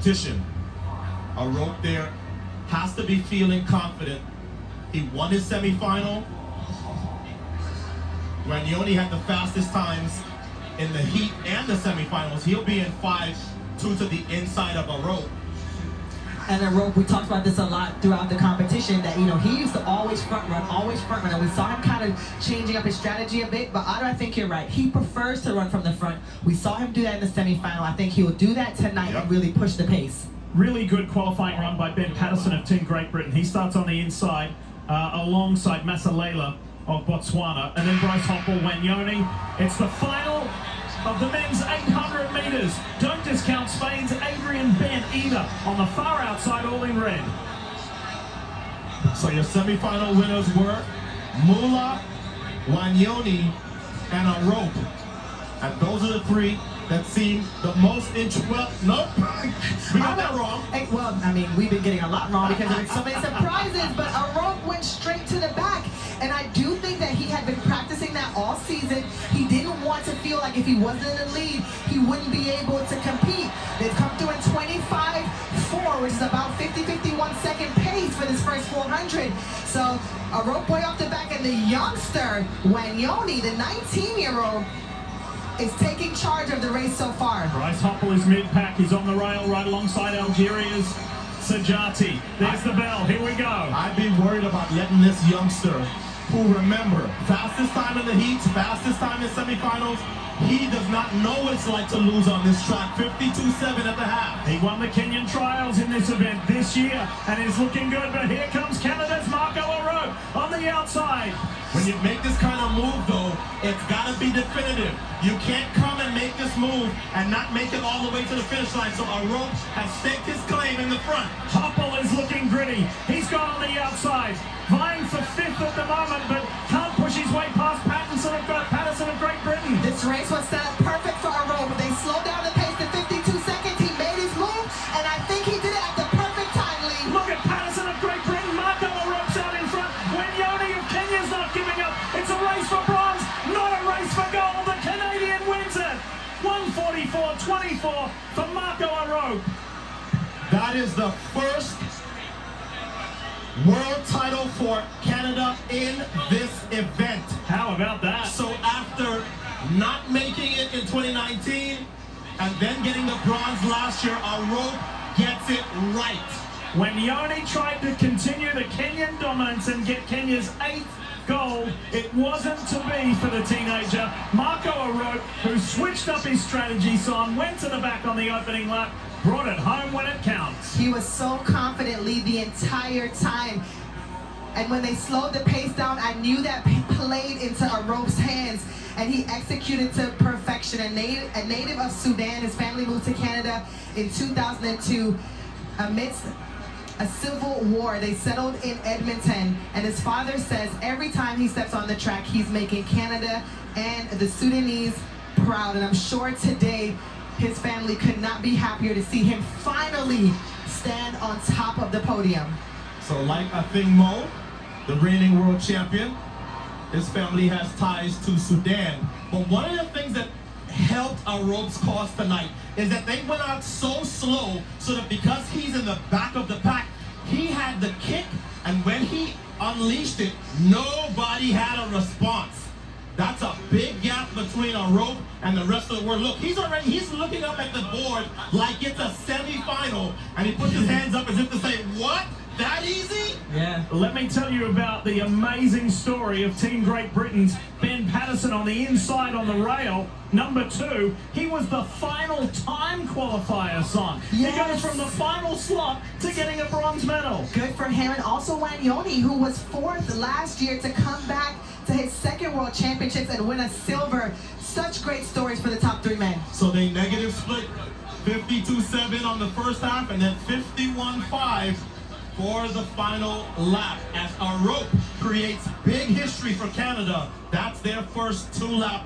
competition. Arop there has to be feeling confident. He won his semifinal when he only had the fastest times in the heat and the semifinals. He'll be in 5-2 to the inside of Arop. And Arop, we talked about this a lot throughout the competition, that, you know, he used to always front run, and we saw him kind of changing up his strategy a bit, but I think you're right. He prefers to run from the front. We saw him do that in the semifinal. I think he will do that tonight and really push the pace. Really good qualifying run by Ben Patterson of Team Great Britain. He starts on the inside alongside Masalela of Botswana, and then Bryce Hoppel, Wanyoni. It's the final of the men's 800 metres. Don't discount Spain's Adrian Ben either, on the far outside, all in red. So your semi-final winners were Mula, Wanyoni, and Arop. And those are the three that seem the most well, nope, we got that wrong. Well, I mean, we've been getting a lot wrong because of so many surprises, but Arop went straight to the back. And I do think that he had been practicing that all season. He didn't want to feel like if he wasn't in the lead, he wouldn't be able to compete. They've come through in 25.4, which is about 51 second pace for this first 400. So Arop way off the back, and the youngster, Wanyoni, the 19-year-old, is taking charge of the race so far. Bryce Hoppel is mid-pack. He's on the rail right alongside Algeria's Sajati. There's the bell. Here we go. I'd be worried about letting this youngster, who, remember, fastest time in the heats, fastest time in semifinals, he does not know what it's like to lose on this track. 52.7 at the half. He won the Kenyan trials in this event this year, and it's looking good, but here comes Canada's Marco Arop on the outside. When you make this kind of move, though, it's got to be definitive. You can't come and make this move and not make it all the way to the finish line. So Arop has staked his claim in the front. Hoppel is looking gritty. He's gone on the outside, vying for 5th at the moment, but can't push his way past Patterson of Great Britain. This race was set up perfect for Arop. They slowed down the pace to 52 seconds. He made his move, and I think he did it at the perfect time, Lee. Look at Patterson of Great Britain. Marco Arop's out in front. Wanyoni of Kenya's not giving up. It's a race for bronze, not a race for gold. The Canadian wins it. 1:44.24 for Marco Arop. That is the first world title for Canada in this event. How about that? So after not making it in 2019 and then getting the bronze last year, Arop gets it right. When Yoni tried to continue the Kenyan dominance and get Kenya's 8th gold, it wasn't to be for the teenager. Marco Arop, who switched up his strategy, went to the back on the opening lap, brought it home when it counts. He was so confident, Lee, the entire time. And when they slowed the pace down, I knew that played into Arop's hands, and he executed to perfection. A native of Sudan, his family moved to Canada in 2002 amidst a civil war. They settled in Edmonton, and his father says every time he steps on the track, he's making Canada and the Sudanese proud. And I'm sure today his family could not be happier to see him finally stand on top of the podium. So like I think Mo, the reigning world champion, his family has ties to Sudan. But one of the things that helped Arop's cause tonight is that they went out so slow so that because he's in the back of the pack, he had the kick, and when he unleashed it, nobody had a response. That's a big gap between Arop and the rest of the world. Look, he's looking up at the board like it's a semi-final, and he puts his hands up as if to say, what? That easy? Yeah. Let me tell you about the amazing story of Team Great Britain's Ben Patterson on the inside on the rail. Number 2, he was the final time qualifier, son. Yes. He goes from the final slot to getting a bronze medal. Good for him. And also Wanyoni, who was 4th last year, to come back to his 2nd World Championships and win a silver. Such great stories for the top 3 men. So they negative split 52.7 on the first half and then 51.5 for the final lap as Arop creates big history for Canada. That's their first 2-lap